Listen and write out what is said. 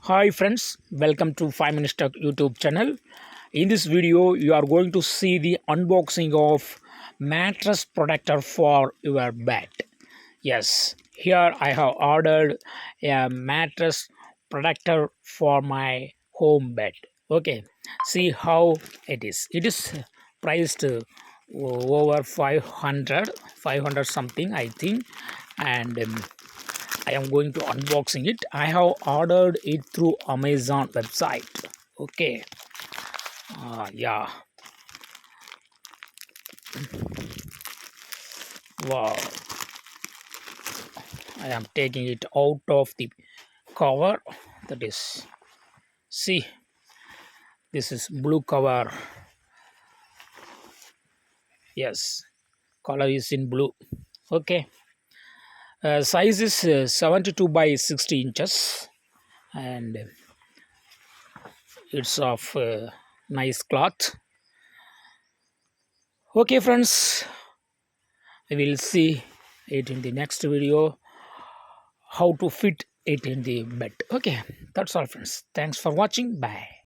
Hi friends, welcome to 5 Minutes Tech YouTube channel. In this video, you are going to see the unboxing of mattress protector for your bed. Yes, here I have ordered a mattress protector for my home bed. Okay, see how it is. It is priced over 500 something, I think, and I am going to unboxing it. I have ordered it through Amazon website. Okay. Yeah. Wow. I am taking it out of the cover. That is. See. This is blue cover. Yes. Color is in blue. Okay. Size is 72 by 60 inches. And it's of nice cloth. Okay, friends. We will see it in the next video how to fit it in the bed. Okay, that's all friends. Thanks for watching. Bye.